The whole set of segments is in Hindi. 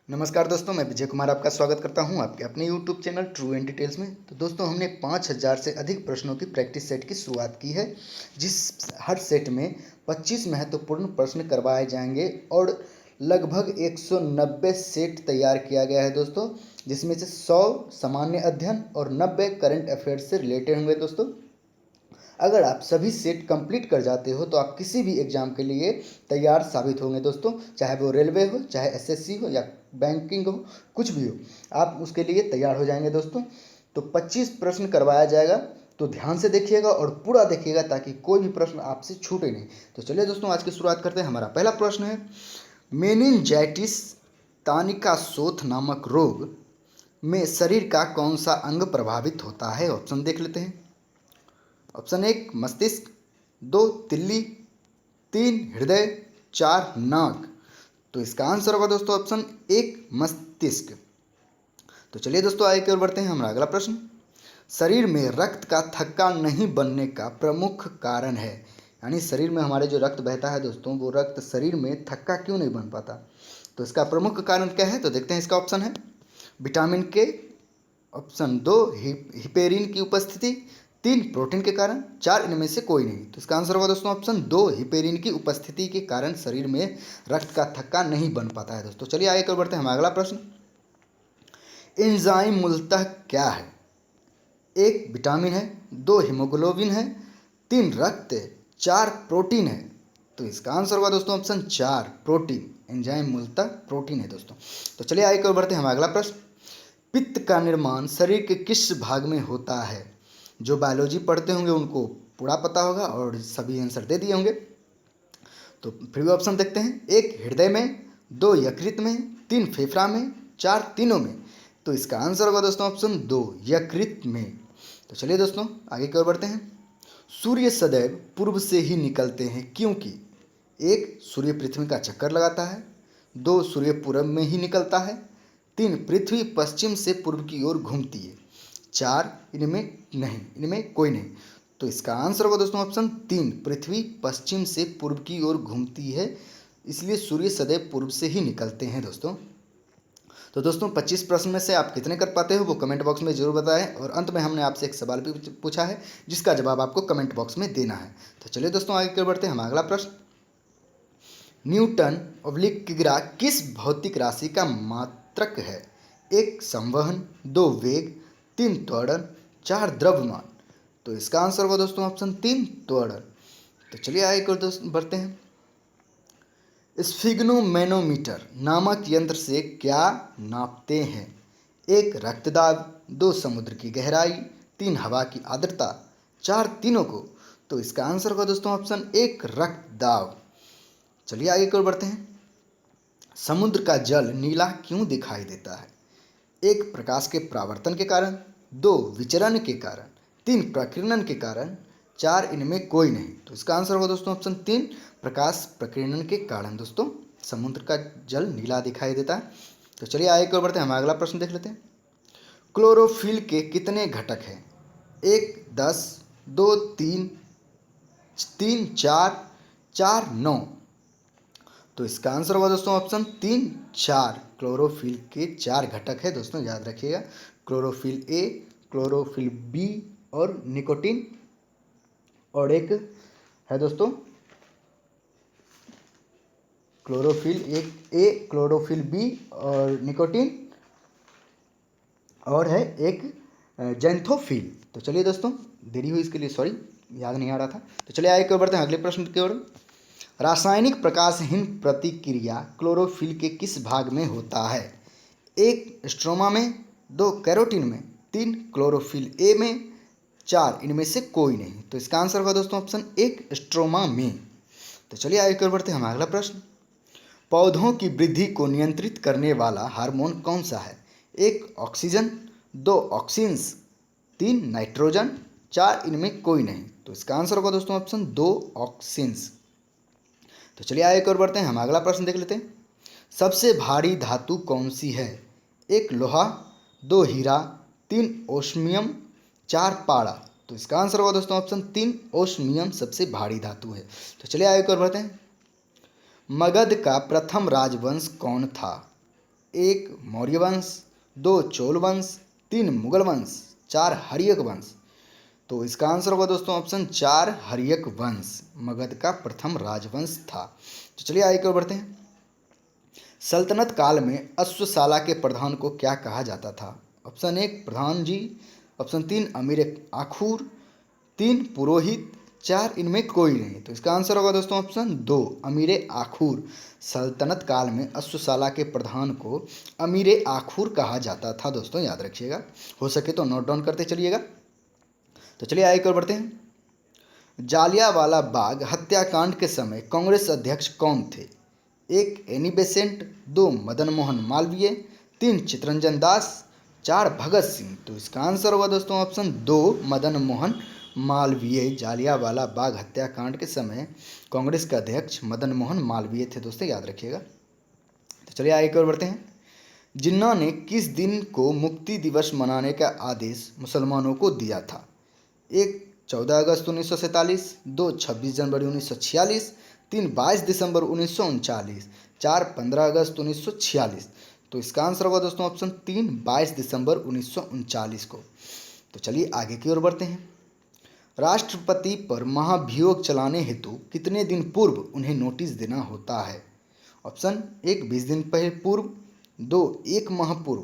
नमस्कार दोस्तों, मैं विजय कुमार आपका स्वागत करता हूं आपके अपने YouTube channel true and details में। तो दोस्तों, हमने 5000 से अधिक प्रश्नों की प्रैक्टिस सेट की शुरुआत की है, जिस हर सेट में 25 महत्वपूर्ण प्रश्न करवाए जाएंगे और लगभग 190 सेट तैयार किया गया है दोस्तों, जिसमें से 100 सामान्य अध्ययन और 90 करंट अफेयर्स से रिलेटेड होंगे दोस्तों। अगर आप सभी सेट कंप्लीट कर जाते हो तो आप किसी भी एग्जाम के लिए तैयार साबित होंगे दोस्तों, चाहे वो रेलवे हो, चाहे एसएससी हो या बैंकिंग हो, कुछ भी हो, आप उसके लिए तैयार हो जाएंगे दोस्तों। तो 25 प्रश्न करवाया जाएगा, तो ध्यान से देखिएगा और पूरा देखिएगा ताकि कोई भी प्रश्न आपसे छूटे नहीं। तो चलिए दोस्तों, आज की शुरुआत करते हैं। हमारा पहला प्रश्न है, मेनिनजाइटिस तानिकासोथ नामक रोग में शरीर का कौन सा अंग प्रभावित होता है? ऑप्शन देख लेते हैं। ऑप्शन 1 मस्तिष्क, 2 तिल्ली, 3 हृदय, 4 नाक। तो इसका आंसर होगा दोस्तों ऑप्शन 1 मस्तिष्क। तो चलिए दोस्तों, आगे की ओर बढ़ते हैं। हमारा अगला प्रश्न, शरीर में रक्त का थक्का नहीं बनने का प्रमुख कारण है, यानी शरीर में हमारे जो रक्त बहता है दोस्तों, वो रक्त शरीर में थक्का क्यों नहीं बन पाता? तो इसका प्रमुख कारण क्या है? तो देखते हैं। इसका ऑप्शन है विटामिन के, ऑप्शन 2 हिपेरिन की उपस्थिति, 3 प्रोटीन के कारण, 4 इनमें से कोई नहीं। तो इसका आंसर होगा दोस्तों ऑप्शन 2 हिपेरिन की उपस्थिति के कारण शरीर में रक्त का थक्का नहीं बन पाता है दोस्तों। चलिए आगे कर बढ़ते हैं। हमारा अगला प्रश्न, एंजाइम मूलतः क्या है? 1 विटामिन है, 2 हीमोग्लोबिन है, 3 रक्त, 4 प्रोटीन है। तो इसका आंसर होगा दोस्तों ऑप्शन 4 प्रोटीन। एंजाइम मूलतः प्रोटीन है दोस्तों। तो चलिए आगे कर बढ़ते हैं। हमारा अगला प्रश्न, पित्त का निर्माण शरीर के किस भाग में होता है? जो बायोलॉजी पढ़ते होंगे उनको पूरा पता होगा और सभी आंसर दे दिए होंगे। तो फिर भी ऑप्शन देखते हैं। 1 हृदय में, 2 यकृत में, 3 फेफड़ा में, 4 तीनों में। तो इसका आंसर होगा दोस्तों ऑप्शन 2 यकृत में। तो चलिए दोस्तों, आगे की ओर बढ़ते हैं। सूर्य सदैव पूर्व से ही निकलते हैं क्योंकि 1 सूर्य पृथ्वी का चक्कर लगाता है, 2 सूर्य पूरब में ही निकलता है, 3 पृथ्वी पश्चिम से पूर्व की ओर घूमती है, 4 इनमें कोई नहीं। तो इसका आंसर होगा दोस्तों ऑप्शन 3 पृथ्वी पश्चिम से पूर्व की ओर घूमती है, इसलिए सूर्य सदैव पूर्व से ही निकलते हैं दोस्तों। तो दोस्तों, 25 प्रश्न में से आप कितने कर पाते हो वो कमेंट बॉक्स में जरूर बताएं, और अंत में हमने आपसे एक सवाल भी पूछा है जिसका जवाब आपको कमेंट बॉक्स में देना है। तो चलिए दोस्तों, आगे कर बढ़ते हैं। हमारा अगला प्रश्न, न्यूटन ऑब्लिक किग्रा किस भौतिक राशि का मात्रक है? 1 संवहन, 2 वेग, 3 त्वरण, 4 द्रव्यमान। तो इसका आंसर होगा दोस्तों ऑप्शन 3 त्वरण। तो चलिए आगे कर दोस्तों बढ़ते हैं। स्फिग्नोमेनोमीटर नामक यंत्र से क्या नापते हैं? 1 रक्तदाब, 2 समुद्र की गहराई, 3 हवा की आर्द्रता, 4 तीनों को। तो इसका आंसर होगा दोस्तों ऑप्शन 1 रक्तदाब। चलिए आगे की ओर बढ़ते हैं। समुद्र का जल नीला क्यों दिखाई देता है? 1 प्रकाश के परावर्तन के कारण, 2 विचरण के कारण, 3 प्रकीर्णन के कारण, 4 इनमें कोई नहीं। तो इसका आंसर होगा दोस्तों ऑप्शन 3 प्रकाश प्रकीर्णन के कारण दोस्तों समुद्र का जल नीला दिखाई देता है। तो चलिए आगे की ओर बढ़ते हैं। हम अगला प्रश्न देख लेते हैं। क्लोरोफिल के कितने घटक हैं? 1 10, 2 3, 3 4, 4 9। तो इसका आंसर होगा दोस्तों ऑप्शन 3 4। क्लोरोफिल के 4 घटक है दोस्तों, याद रखिएगा। क्लोरोफिल ए, क्लोरोफिल बी और निकोटीन, और एक है दोस्तों क्लोरोफिल ए, क्लोरोफिल बी और निकोटीन, और है एक जैंथोफिल। तो चलिए दोस्तों, देरी हुई इसके लिए सॉरी, याद नहीं आ रहा था। तो चलिए आगे की ओर बढ़ते हैं अगले प्रश्न की ओर। रासायनिक प्रकाशहीन प्रतिक्रिया क्लोरोफिल के किस भाग में होता है? 1 स्ट्रोमा में, 2 कैरोटीन में, 3 क्लोरोफिल ए में, 4 इनमें से कोई नहीं। तो इसका आंसर होगा दोस्तों ऑप्शन 1 स्ट्रोमा में। तो चलिए आगे की ओर बढ़ते हैं। हमारा अगला प्रश्न, पौधों की वृद्धि को नियंत्रित करने वाला हार्मोन कौन सा है? 1 ऑक्सीजन, 2 ऑक्सीन्स, 3 नाइट्रोजन, 4 इनमें कोई नहीं। तो इसका आंसर होगा दोस्तों ऑप्शन 2 ऑक्सीन्स। तो चलिए आगे की ओर बढ़ते हैं। हम अगला प्रश्न देख लेते हैं। सबसे भारी धातु कौन सी है? 1 लोहा, 2 हीरा, 3 ओस्मियम, 4 पारा। तो इसका आंसर होगा दोस्तों ऑप्शन 3 ओस्मियम सबसे भारी धातु है। तो चलिए आगे की ओर बढ़ते हैं। मगध का प्रथम राजवंश कौन था? 1 मौर्य वंश, 2 चोल वंश, 3 मुगल वंश, 4 हर्यक वंश। तो इसका आंसर होगा दोस्तों ऑप्शन 4 हर्यक वंश मगध का प्रथम राजवंश था। तो चलिए आगे की ओर बढ़ते हैं। सल्तनत काल में अश्वशाला के प्रधान को क्या कहा जाता था? ऑप्शन 1 प्रधान जी, ऑप्शन 3 अमीर आखुर, 3 पुरोहित, 4 इनमें कोई नहीं। तो इसका आंसर होगा दोस्तों ऑप्शन 2 अमीर आखुर। सल्तनत काल में अश्वशाला के प्रधान को अमीर आखुर कहा जाता था दोस्तों, याद रखिएगा। हो सके तो नोट डाउन करते चलिएगा। तो चलिए आगे की ओर बढ़ते हैं। जालियांवाला बाग हत्याकांड के समय कांग्रेस अध्यक्ष कौन थे? 1 एनी बेसेंट, 2 मदन मोहन मालवीय, 3 चित्तरंजन दास, 4 भगत सिंह। तो इसका आंसर होगा दोस्तों ऑप्शन 2 मदन मोहन मालवीय। जालियांवाला बाग हत्याकांड के समय कांग्रेस के अध्यक्ष मदन मोहन मालवीय थे दोस्तों, याद रखिएगा। तो चलिए आगे की ओर बढ़ते हैं। जिन्ना ने किस दिन को मुक्ति दिवस मनाने का आदेश मुसलमानों को दिया था? 1 14 अगस्त 1947, 2 26 जनवरी 1946, 3 22 दिसंबर 1939, 4 15 अगस्त 1946। तो इसका आंसर होगा दोस्तों ऑप्शन 3 22 दिसंबर 1939 को। तो चलिए आगे की ओर बढ़ते हैं। राष्ट्रपति पर महाभियोग चलाने हेतु कितने दिन पूर्व उन्हें नोटिस देना होता है? ऑप्शन 1 20 दिन पहले पूर्व, 2 1 माह पूर्व,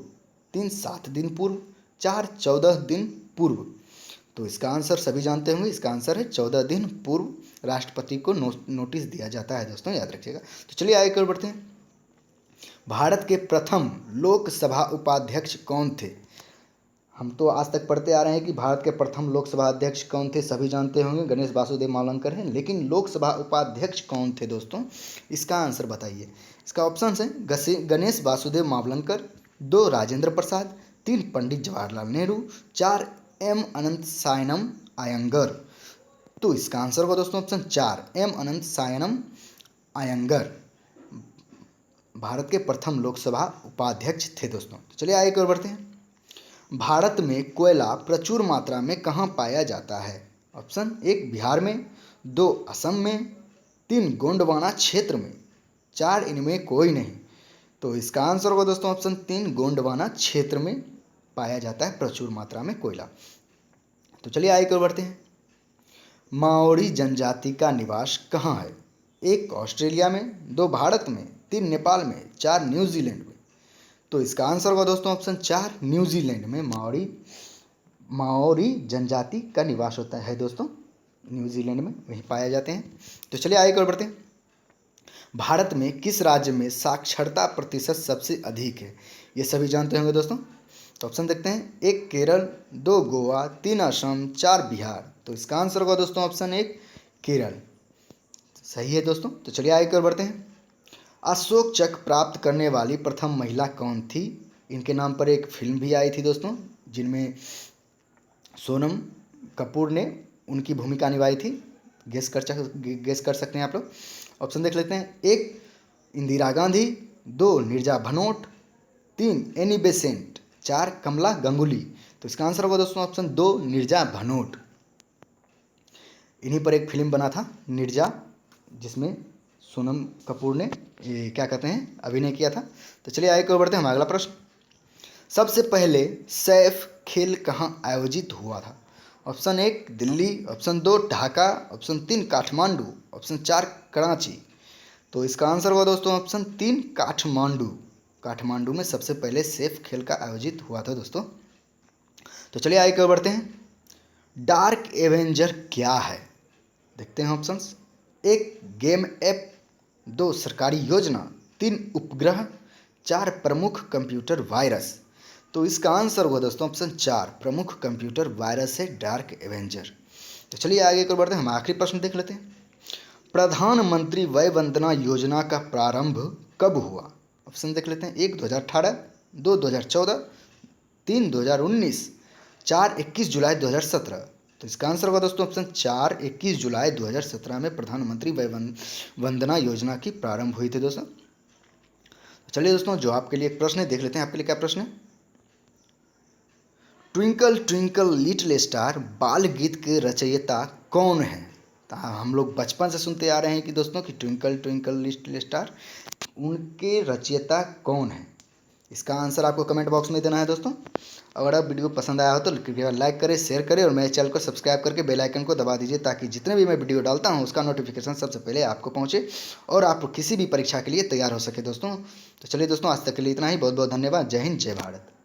3 7 दिन पूर्व, 4 14 दिन पूर्व। तो इसका आंसर सभी जानते होंगे, इसका आंसर है 14 दिन पूर्व राष्ट्रपति को नोटिस दिया जाता है दोस्तों, याद रखिएगा। तो चलिए आगे की ओर बढ़ते हैं। भारत के प्रथम लोकसभा उपाध्यक्ष कौन थे? हम तो आज तक पढ़ते आ रहे हैं कि भारत के प्रथम लोकसभा अध्यक्ष कौन थे, सभी जानते होंगे, गणेश वासुदेव मावलंकर हैं। लेकिन लोकसभा उपाध्यक्ष कौन थे दोस्तों, इसका आंसर बताइए। इसका ऑप्शन है गणेश वासुदेव मावलंकर, 2 राजेंद्र प्रसाद, 3 पंडित जवाहरलाल नेहरू, 4 एम अनंत सायनम अयंगर। तो इसका आंसर होगा दोस्तों ऑप्शन 4 एम अनंत सायनम अयंगर भारत के प्रथम लोकसभा उपाध्यक्ष थे दोस्तों। तो चलिए आगे की ओर बढ़ते हैं। भारत में कोयला प्रचुर मात्रा में कहाँ पाया जाता है? ऑप्शन 1 बिहार में, 2 असम में, 3 गोंडवाना क्षेत्र में, 4 इनमें कोई नहीं। तो इसका आंसर होगा दोस्तों ऑप्शन 3 गोंडवाना क्षेत्र में पाया जाता है प्रचुर मात्रा में कोयला। तो चलिए आगे की ओर बढ़ते हैं। माओरी जनजाति का निवास कहाँ है? 1 ऑस्ट्रेलिया में, 2 भारत में, 3 नेपाल में, 4 न्यूजीलैंड में। तो इसका आंसर होगा दोस्तों ऑप्शन 4 न्यूजीलैंड में माओरी जनजाति का निवास होता है दोस्तों, न्यूजीलैंड में वहीं पाए जाते हैं। तो चलिए आगे की ओर बढ़ते हैं। भारत में किस राज्य में साक्षरता प्रतिशत सबसे अधिक है? ये सभी जानते होंगे दोस्तों। तो ऑप्शन देखते हैं। 1 केरल, 2 गोवा, 3 असम, 4 बिहार। तो इसका आंसर होगा दोस्तों ऑप्शन 1 केरल, सही है दोस्तों। तो चलिए आगे की ओर बढ़ते हैं। अशोक चक्र प्राप्त करने वाली प्रथम महिला कौन थी? इनके नाम पर एक फिल्म भी आई थी दोस्तों, जिनमें सोनम कपूर ने उनकी भूमिका निभाई थी। गेस कर सकते हैं आप लोग। ऑप्शन देख लेते हैं। 1 इंदिरा गांधी, 2 नीरजा भनोट, 3 एनी बेसेंट, 4 कमला गंगुली। तो इसका आंसर होगा दोस्तों ऑप्शन 2 नीरजा भनोट। इन्हीं पर एक फिल्म बना था नीरजा, जिसमें सोनम कपूर ने क्या कहते हैं अभिनय किया था। तो चलिए आगे की ओर बढ़ते हैं। हमारा अगला प्रश्न, सबसे पहले सैफ खेल कहाँ आयोजित हुआ था? Option 1 Delhi, option 2 Dhaka, option 3 Kathmandu, option 4 Karachi. तो इसका आंसर होगा दोस्तों ऑप्शन 3 काठमांडू। काठमांडू में सबसे पहले सैफ खेल का आयोजित हुआ था दोस्तों। तो चलिए आगे की ओर बढ़ते हैं। डार्क एवेंजर क्या है? देखते हैं ऑप्शंस। 1 गेम ऐप, 2 सरकारी योजना, 3 उपग्रह, 4 प्रमुख कंप्यूटर वायरस। तो इसका आंसर होगा दोस्तों ऑप्शन 4 प्रमुख कंप्यूटर वायरस है डार्क एवेंजर। तो चलिए आगे की ओर बढ़ते हैं। हम आखिरी प्रश्न देख लेते हैं। प्रधानमंत्री वय वंदना योजना का प्रारंभ कब हुआ? ऑप्शन देख लेते हैं। 1 2018, 2 2014, 3 2019, 4 21 जुलाई 2017। तो इसका आंसर होगा दोस्तों ऑप्शन 4 21 जुलाई 2017 में प्रधानमंत्री वय वंदना योजना की प्रारंभ हुई थी दोस्तों। चलिए दोस्तों, जो आपके लिए एक प्रश्न है देख लेते हैं। आपके लिए क्या प्रश्न है? ट्विंकल ट्विंकल लिटिल स्टार बाल गीत के रचयिता कौन है? तो हम लोग बचपन से सुनते आ रहे हैं कि दोस्तों कि ट्विंकल ट्विंकल लिटिल स्टार, उनके रचयिता कौन है? इसका आंसर आपको कमेंट बॉक्स में देना है दोस्तों। अगर आप वीडियो पसंद आया हो तो कृपया लाइक करें, शेयर करें और मेरे चैनल को सब्सक्राइब करके बेल आइकन को दबा दीजिए, ताकि जितने भी मैं वीडियो डालता हूं उसका नोटिफिकेशन सबसे पहले आपको पहुंचे और आप किसी भी परीक्षा के लिए तैयार हो सके दोस्तों। तो चलिए दोस्तों, आज तक के लिए इतना ही। बहुत बहुत धन्यवाद। जय हिंद, जय भारत।